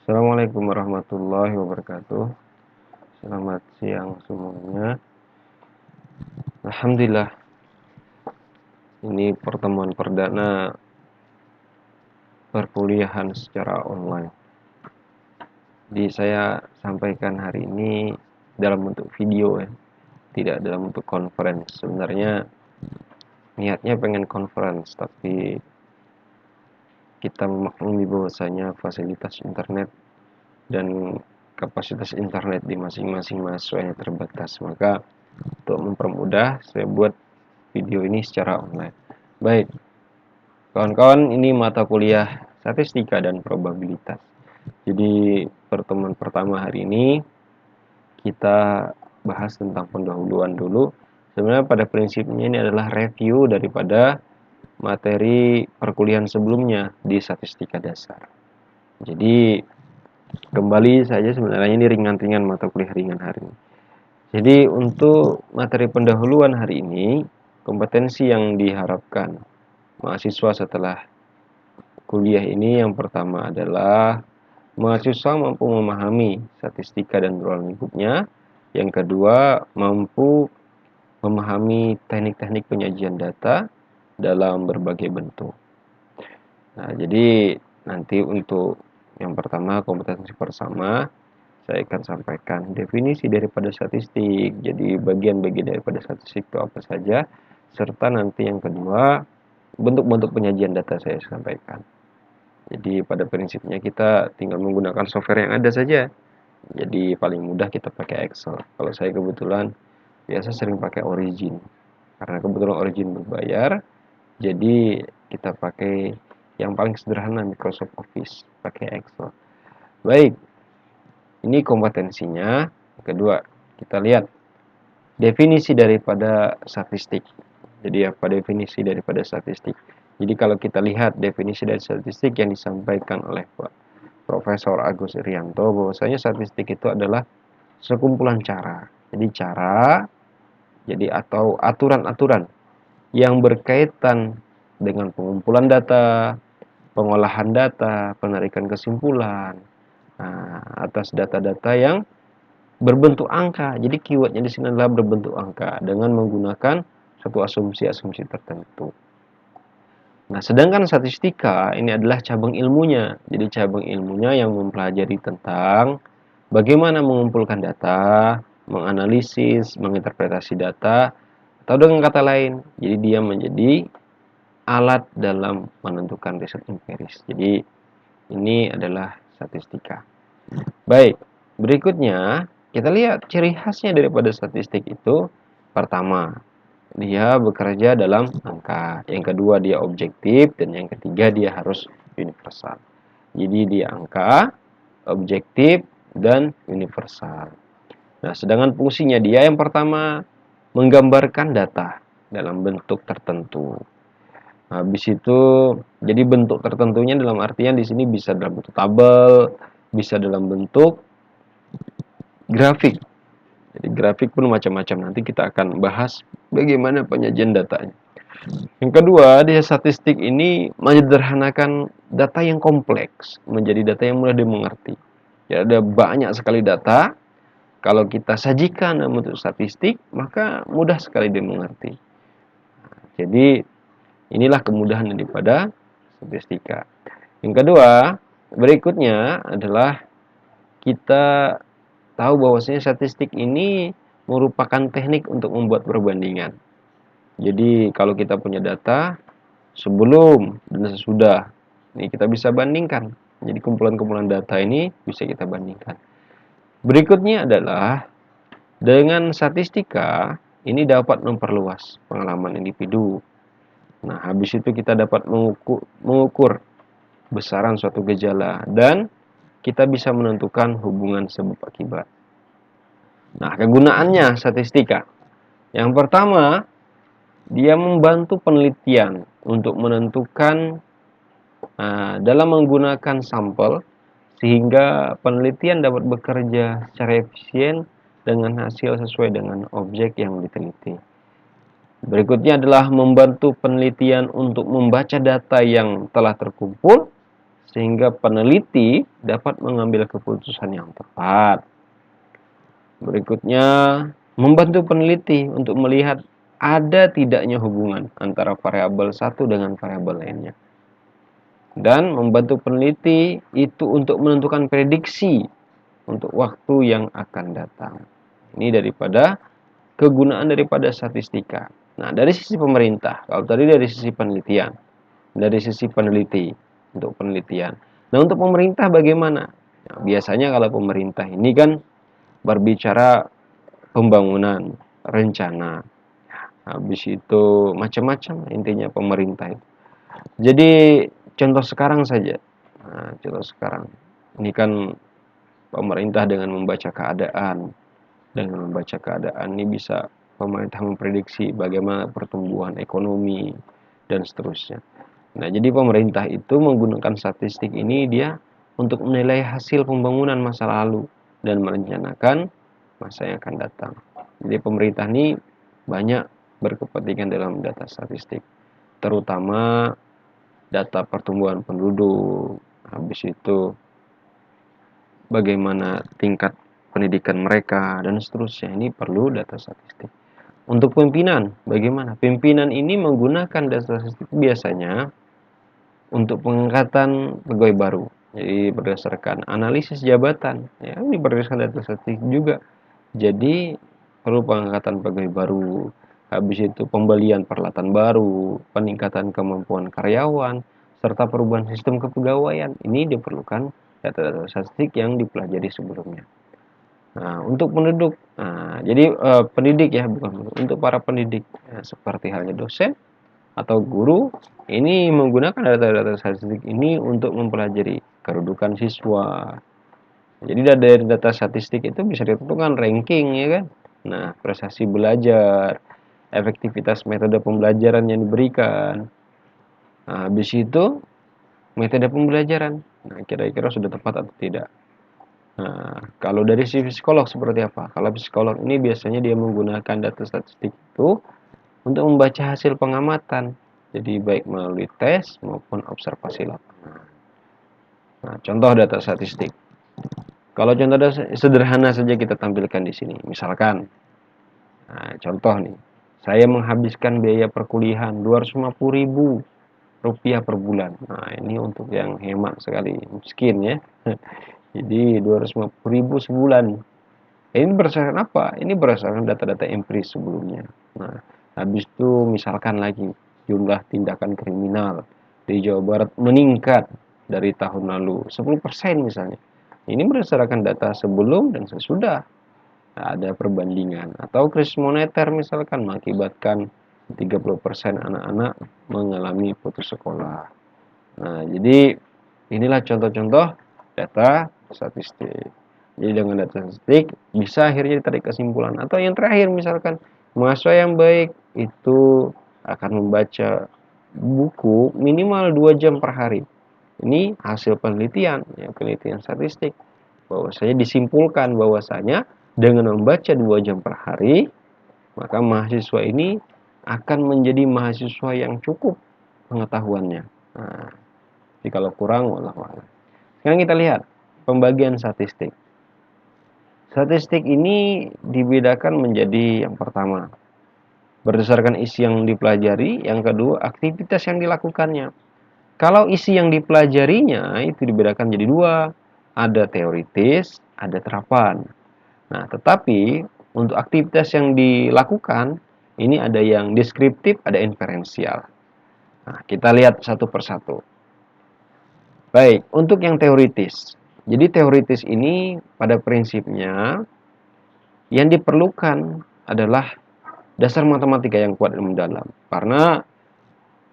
Assalamualaikum warahmatullahi wabarakatuh. Selamat siang semuanya. Alhamdulillah, ini pertemuan perdana perkuliahan secara online. Jadi saya sampaikan hari ini dalam bentuk video ya, tidak dalam bentuk conference. Sebenarnya niatnya pengen conference, tapi kita memaklumi bahwasanya fasilitas internet dan kapasitas internet di masing-masing mahasiswa yang terbatas. Maka untuk mempermudah, saya buat video ini secara online. Baik, kawan-kawan, ini mata kuliah statistika dan probabilitas. Jadi pertemuan pertama hari ini kita bahas tentang pendahuluan dulu. Sebenarnya pada prinsipnya ini adalah review daripada materi perkuliahan sebelumnya di statistika dasar. Jadi kembali saja, sebenarnya ini ringan-ringan, mata kuliah ringan hari ini. Jadi untuk materi pendahuluan hari ini, kompetensi yang diharapkan mahasiswa setelah kuliah ini yang pertama adalah mahasiswa mampu memahami statistika dan ruang lingkupnya. Yang kedua, mampu memahami teknik-teknik penyajian data dalam berbagai bentuk. Nah, jadi nanti untuk yang pertama, kompetensi pertama, saya akan sampaikan definisi daripada statistik. Jadi bagian-bagian daripada statistik itu apa saja, serta nanti yang kedua, bentuk-bentuk penyajian data saya sampaikan. Jadi pada prinsipnya kita tinggal menggunakan software yang ada saja. Jadi paling mudah kita pakai Excel. Kalau saya kebetulan biasa sering pakai Origin. Karena kebetulan Origin berbayar, jadi kita pakai yang paling sederhana, Microsoft Office, pakai Excel. Baik, ini kompetensinya. Kedua, kita lihat definisi daripada statistik. Jadi apa definisi daripada statistik? Jadi kalau kita lihat definisi dari statistik yang disampaikan oleh Pak Profesor Agus Irianto, bahwasanya statistik itu adalah sekumpulan cara. Jadi atau aturan-aturan yang berkaitan dengan pengumpulan data, pengolahan data, penarikan kesimpulan, atas data-data yang berbentuk angka. Jadi keywordnya di sini adalah berbentuk angka dengan menggunakan satu asumsi-asumsi tertentu. Nah, sedangkan statistika ini adalah cabang ilmunya. Jadi cabang ilmunya yang mempelajari tentang bagaimana mengumpulkan data, menganalisis, menginterpretasi data, atau dengan kata lain, jadi dia menjadi alat dalam menentukan riset empiris. Jadi ini adalah statistika. Baik, berikutnya kita lihat ciri khasnya daripada statistik itu. Pertama, dia bekerja dalam angka. Yang kedua, dia objektif. Dan yang ketiga, dia harus universal. Jadi dia angka, objektif, dan universal. Nah, sedangkan fungsinya dia yang pertama menggambarkan data dalam bentuk tertentu. Habis itu, jadi bentuk tertentunya dalam artian di sini bisa dalam bentuk tabel, bisa dalam bentuk grafik. Jadi grafik pun macam-macam. Nanti kita akan bahas bagaimana penyajian datanya. Yang kedua, dia statistik ini menyederhanakan data yang kompleks menjadi data yang mudah dimengerti. Ya, ada banyak sekali data. Kalau kita sajikan dalam bentuk statistik, maka mudah sekali dimengerti. Jadi inilah kemudahan daripada statistika. Yang kedua, berikutnya adalah kita tahu bahwasanya statistik ini merupakan teknik untuk membuat perbandingan. Jadi kalau kita punya data sebelum dan sesudah, ini kita bisa bandingkan. Jadi kumpulan-kumpulan data ini bisa kita bandingkan. Berikutnya adalah dengan statistika ini dapat memperluas pengalaman individu. Nah, habis itu kita dapat mengukur besaran suatu gejala dan kita bisa menentukan hubungan sebab akibat. Nah, kegunaannya statistika. Yang pertama, dia membantu penelitian untuk menentukan dalam menggunakan sampel sehingga penelitian dapat bekerja secara efisien dengan hasil sesuai dengan objek yang diteliti. Berikutnya adalah membantu penelitian untuk membaca data yang telah terkumpul sehingga peneliti dapat mengambil keputusan yang tepat. Berikutnya, membantu peneliti untuk melihat ada tidaknya hubungan antara variabel satu dengan variabel lainnya. Dan membantu peneliti itu untuk menentukan prediksi untuk waktu yang akan datang. Ini daripada kegunaan daripada statistika. Nah, dari sisi pemerintah, kalau tadi dari sisi penelitian, dari sisi peneliti untuk penelitian. Nah, untuk pemerintah bagaimana? Nah, biasanya kalau pemerintah ini kan berbicara pembangunan, rencana, habis itu macam-macam intinya pemerintah itu. Jadi contoh sekarang saja, contoh sekarang ini kan pemerintah dengan membaca keadaan ini bisa pemerintah memprediksi bagaimana pertumbuhan ekonomi dan seterusnya. Nah, jadi pemerintah itu menggunakan statistik ini dia untuk menilai hasil pembangunan masa lalu dan merencanakan masa yang akan datang. Jadi pemerintah ini banyak berkepentingan dalam data statistik, terutama data pertumbuhan penduduk, habis itu bagaimana tingkat pendidikan mereka dan seterusnya. Ini perlu data statistik. Untuk pimpinan, bagaimana? Pimpinan ini menggunakan data statistik biasanya untuk pengangkatan pegawai baru. Jadi berdasarkan analisis jabatan, ya ini berdasarkan data statistik juga. Jadi perlu pengangkatan pegawai baru, habis itu pembelian peralatan baru, peningkatan kemampuan karyawan, serta perubahan sistem kepegawaian. Ini diperlukan data-data statistik yang dipelajari sebelumnya. Nah, untuk penduduk, jadi pendidik ya, bukan untuk para pendidik, seperti halnya dosen atau guru, ini menggunakan data-data statistik ini untuk mempelajari kedudukan siswa. Jadi dari data statistik itu bisa ditentukan ranking ya kan. Nah, prestasi belajar, efektivitas metode pembelajaran yang diberikan. Nah, habis itu metode pembelajaran. Nah, kira-kira sudah tepat atau tidak. Nah, kalau dari si psikolog seperti apa? Kalau psikolog ini biasanya dia menggunakan data statistik itu untuk membaca hasil pengamatan. Jadi baik melalui tes maupun observasi lapangan. Nah, contoh data statistik. Kalau contoh sederhana saja kita tampilkan di sini. Misalkan, contoh nih, saya menghabiskan biaya perkuliahan 250.000 rupiah per bulan. Nah, ini untuk yang hemat sekali, miskin ya. Jadi 250.000 sebulan. Ini berdasarkan apa? Ini berdasarkan data-data empiris sebelumnya. Nah, habis itu misalkan lagi jumlah tindakan kriminal di Jawa Barat meningkat dari tahun lalu 10% misalnya. Ini berdasarkan data sebelum dan sesudah. Nah, ada perbandingan. Atau krisis moneter misalkan mengakibatkan 30% anak-anak mengalami putus sekolah. Nah, jadi inilah contoh-contoh data statistik. Jadi dengan data statistik bisa akhirnya ditarik kesimpulan. Atau yang terakhir misalkan mahasiswa yang baik itu akan membaca buku minimal 2 jam per hari. Ini hasil penelitian, ya, penelitian statistik. Bahwasanya disimpulkan bahwasanya dengan membaca 2 jam per hari, maka mahasiswa ini akan menjadi mahasiswa yang cukup pengetahuannya. Nah, jadi kalau kurang, wallahu a'lam. Sekarang kita lihat pembagian statistik. Statistik ini dibedakan menjadi yang pertama, berdasarkan isi yang dipelajari, yang kedua, aktivitas yang dilakukannya. Kalau isi yang dipelajarinya itu dibedakan jadi dua, ada teoritis, ada terapan. Nah, tetapi untuk aktivitas yang dilakukan, ini ada yang deskriptif, ada inferensial. Nah, kita lihat satu persatu. Baik, untuk yang teoritis. Jadi teoritis ini pada prinsipnya yang diperlukan adalah dasar matematika yang kuat dan mendalam. Karena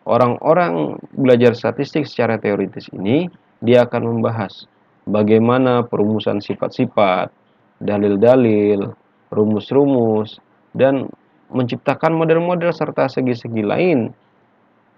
orang-orang belajar statistik secara teoritis ini, dia akan membahas bagaimana perumusan sifat-sifat, dalil-dalil, rumus-rumus, dan menciptakan model-model serta segi-segi lain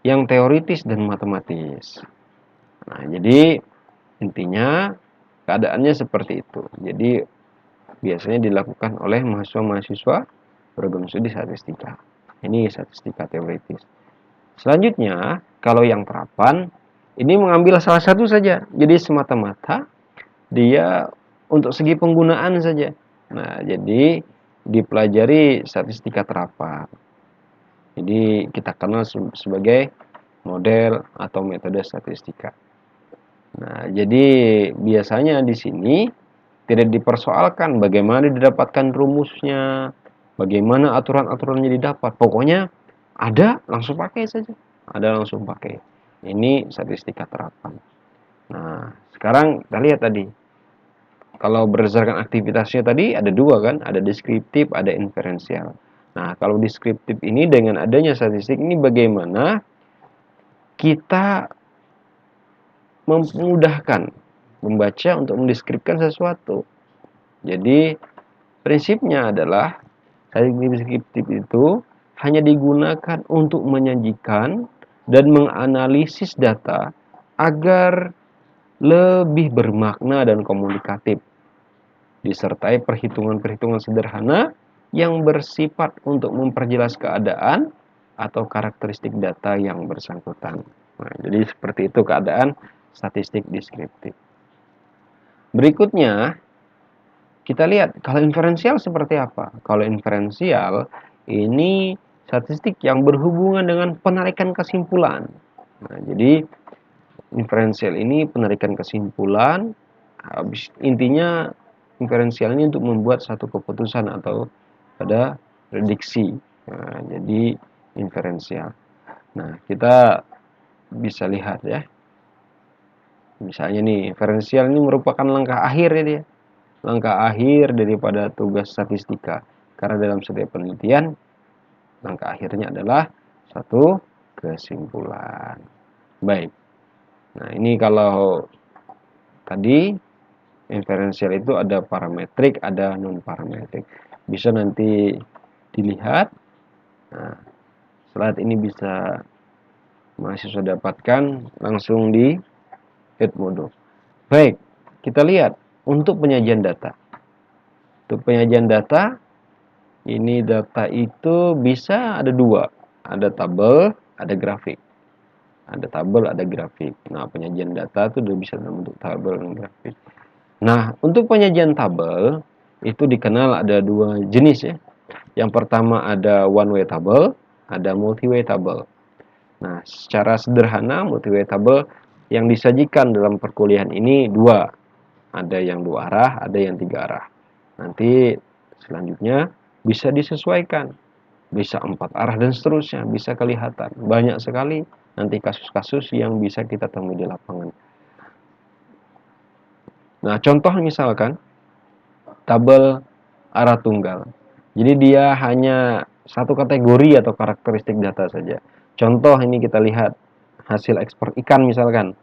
yang teoritis dan matematis. Nah, jadi intinya keadaannya seperti itu. Jadi biasanya dilakukan oleh mahasiswa-mahasiswa program studi statistika. Ini statistika teoritis. Selanjutnya, kalau yang terapan, ini mengambil salah satu saja. Jadi semata-mata dia untuk segi penggunaan saja. Nah, jadi dipelajari statistika terapan. Jadi kita kenal sebagai model atau metode statistika. Nah, jadi biasanya di sini tidak dipersoalkan bagaimana didapatkan rumusnya, bagaimana aturan-aturannya didapat. Pokoknya ada, langsung pakai saja. Ada, langsung pakai. Ini statistika terapan. Nah, sekarang kita lihat tadi. Kalau berdasarkan aktivitasnya tadi ada dua kan, ada deskriptif, ada inferensial. Nah, kalau deskriptif ini dengan adanya statistik ini bagaimana kita memudahkan membaca untuk mendeskripsikan sesuatu. Jadi prinsipnya adalah statistik deskriptif itu hanya digunakan untuk menyajikan dan menganalisis data agar lebih bermakna dan komunikatif, disertai perhitungan-perhitungan sederhana yang bersifat untuk memperjelas keadaan atau karakteristik data yang bersangkutan. Nah, jadi seperti itu keadaan statistik deskriptif. Berikutnya, kita lihat kalau inferensial seperti apa. Kalau inferensial ini statistik yang berhubungan dengan penarikan kesimpulan. Nah, jadi inferensial ini penarikan kesimpulan. Intinya inferensial ini untuk membuat satu keputusan atau pada prediksi. Nah, jadi inferensial. Nah, kita bisa lihat ya. Misalnya nih, inferensial ini merupakan langkah akhir ya dia. Langkah akhir daripada tugas statistika. Karena dalam setiap penelitian, langkah akhirnya adalah satu kesimpulan. Baik. Nah, ini kalau tadi inferensial itu ada parametrik, ada non parametrik. Bisa nanti dilihat. Nah, slide ini bisa mahasiswa dapatkan langsung di Edmodo. Baik, kita lihat untuk penyajian data. Untuk penyajian data, ini data itu bisa ada dua. Ada tabel, ada grafik. Ada tabel, ada grafik. Nah, penyajian data itu udah bisa dalam bentuk tabel dan grafik. Nah, untuk penyajian tabel, itu dikenal ada dua jenis ya. Yang pertama ada one way table, ada multi way table. Nah, secara sederhana multi way table yang disajikan dalam perkuliahan ini dua. Ada yang dua arah, ada yang tiga arah. Nanti selanjutnya bisa disesuaikan. Bisa 4 arah dan seterusnya. Bisa kelihatan. Banyak sekali nanti kasus-kasus yang bisa kita temui di lapangan. Nah, contoh misalkan tabel arah tunggal. Jadi dia hanya satu kategori atau karakteristik data saja. Contoh ini kita lihat hasil ekspor ikan misalkan.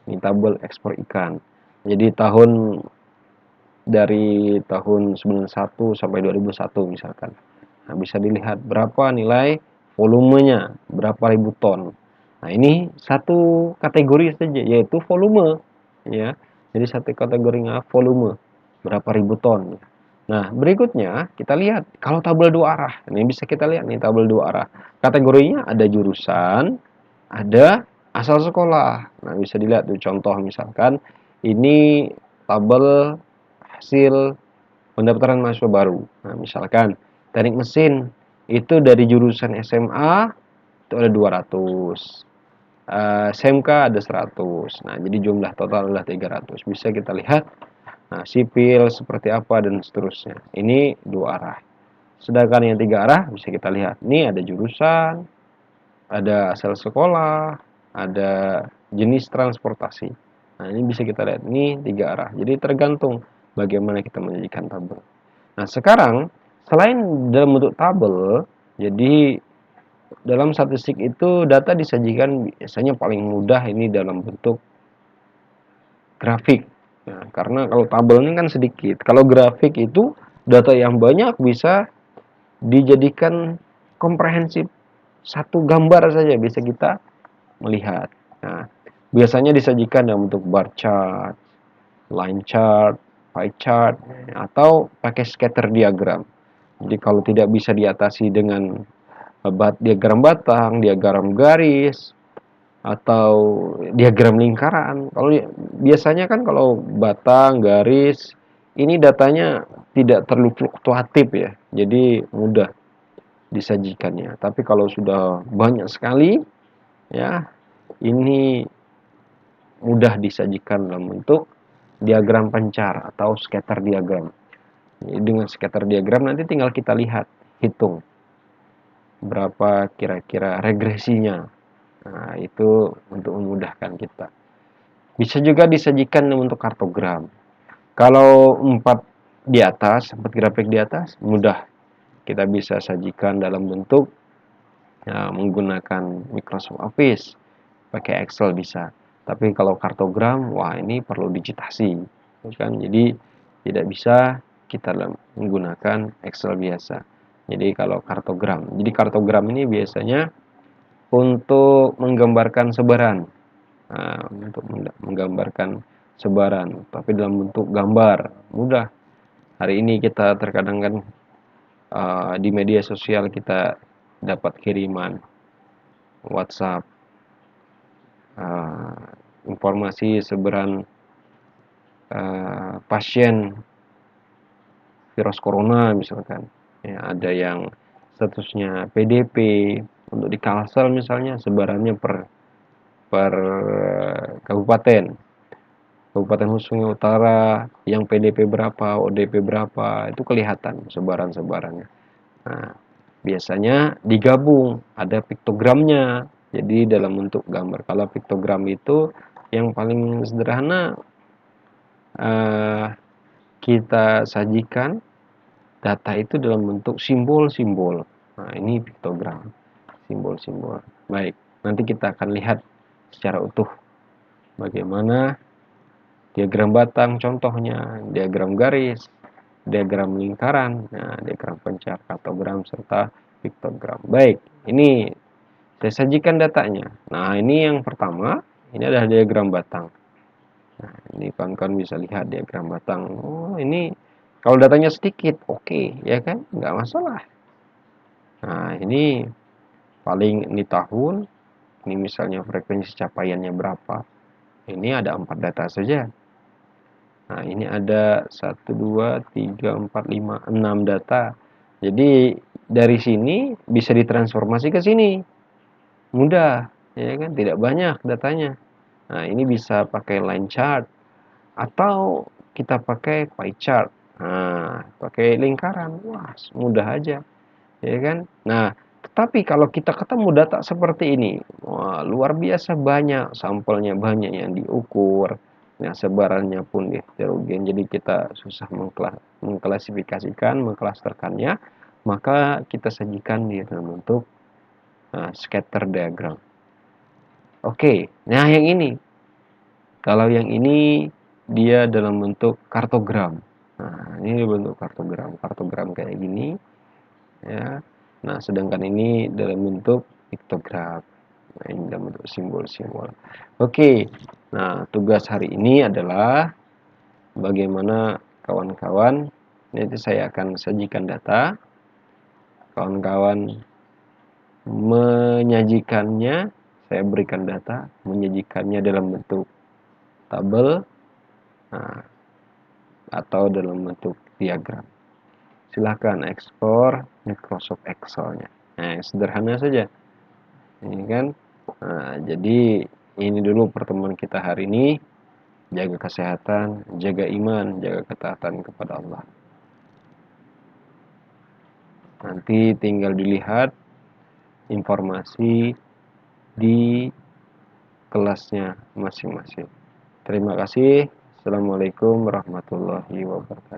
Ini tabel ekspor ikan. Jadi dari tahun 91 sampai 2001 misalkan. Nah, bisa dilihat berapa nilai volumenya, berapa ribu ton. Nah, ini satu kategori saja yaitu volume ya. Jadi satu kategorinya volume, berapa ribu ton. Nah, berikutnya kita lihat kalau tabel dua arah. Ini bisa kita lihat nih tabel dua arah. Kategorinya ada jurusan, ada asal sekolah. Nah, bisa dilihat tuh contoh misalkan ini tabel hasil pendaftaran mahasiswa baru. Nah, misalkan teknik mesin itu dari jurusan SMA itu ada 200. SMK ada 100. Nah, jadi jumlah total adalah 300. Bisa kita lihat. Nah, sipil seperti apa dan seterusnya. Ini dua arah. Sedangkan yang tiga arah bisa kita lihat. Ini ada jurusan, ada asal sekolah, ada jenis transportasi. Nah, ini bisa kita lihat. Ini tiga arah. Jadi tergantung bagaimana kita menyajikan tabel. Nah, sekarang selain dalam bentuk tabel, jadi dalam statistik itu data disajikan biasanya paling mudah ini dalam bentuk grafik. Nah, karena kalau tabel ini kan sedikit. Kalau grafik itu data yang banyak bisa dijadikan komprehensif. Satu gambar saja bisa kita melihat. Nah, biasanya disajikan dalam bentuk bar chart, line chart, pie chart, atau pakai scatter diagram. Jadi kalau tidak bisa diatasi dengan diagram batang, diagram garis, atau diagram lingkaran. Kalau biasanya kan kalau batang, garis, ini datanya tidak terlalu fluktuatif ya, jadi mudah disajikannya. Tapi kalau sudah banyak sekali, ya ini mudah disajikan dalam bentuk diagram pencar atau scatter diagram. Jadi dengan scatter diagram nanti tinggal kita lihat, hitung berapa kira-kira regresinya. Nah, itu untuk memudahkan kita. Bisa juga disajikan dalam bentuk kartogram. Kalau 4 grafik di atas, mudah kita bisa sajikan dalam bentuk ya, menggunakan Microsoft Office, pakai Excel bisa. Tapi kalau kartogram, wah ini perlu digitasi, kan? Jadi tidak bisa kita menggunakan Excel biasa. Jadi kalau kartogram ini biasanya untuk menggambarkan sebaran. Nah, untuk menggambarkan sebaran, tapi dalam bentuk gambar, mudah. Hari ini kita terkadang kan di media sosial kita dapat kiriman WhatsApp, uh, informasi sebaran pasien virus corona misalkan. Ya, ada yang statusnya PDP, untuk di Kalsel misalnya sebarannya per kabupaten. Kabupaten Sungai Utara yang PDP berapa, ODP berapa, itu kelihatan sebaran-sebarannya. Nah, biasanya digabung, ada piktogramnya. Jadi dalam bentuk gambar. Kalau piktogram itu yang paling sederhana, eh, kita sajikan data itu dalam bentuk simbol-simbol. Nah, ini piktogram, simbol-simbol. Baik, nanti kita akan lihat secara utuh bagaimana diagram batang contohnya, diagram garis, diagram lingkaran, nah, diagram pencar, kartogram, serta piktogram. Baik, ini saya sajikan datanya. Nah, ini yang pertama, ini adalah diagram batang. Nah, ini kawan-kawan bisa lihat diagram batang. Oh, ini kalau datanya sedikit, oke, ya kan? Nggak masalah. Nah, ini paling ini tahun, ini misalnya frekuensi capaiannya berapa. Ini ada 4 data saja. Nah, ini ada 1, 2, 3, 4, 5, 6 data. Jadi dari sini bisa ditransformasi ke sini. Mudah, ya kan? Tidak banyak datanya. Nah, ini bisa pakai line chart atau kita pakai pie chart. Nah, pakai lingkaran. Wah, mudah aja, ya kan? Nah, tetapi kalau kita ketemu data seperti ini, wah, luar biasa banyak, sampelnya banyak yang diukur. Nah, sebarannya pun heterogen, jadi kita susah mengklasifikasikan, mengklasterkannya, maka kita sajikan di dalam bentuk scatter diagram. Oke, nah yang ini, kalau yang ini dia dalam bentuk kartogram. Nah, ini bentuk kartogram, kartogram kayak gini, ya. Nah, sedangkan ini dalam bentuk piktogram. Nah, ini dalam bentuk simbol-simbol. Oke, nah tugas hari ini adalah bagaimana kawan-kawan, nanti saya akan sajikan data, kawan-kawan menyajikannya, saya berikan data, menyajikannya dalam bentuk tabel, nah, atau dalam bentuk diagram. Silahkan ekspor Microsoft Excel-nya. Nah, sederhana saja. Ini kan, nah, jadi ini dulu pertemuan kita hari ini. Jaga kesehatan, jaga iman, jaga ketaatan kepada Allah. Nanti tinggal dilihat informasi di kelasnya masing-masing. Terima kasih. Assalamualaikum warahmatullahi wabarakatuh.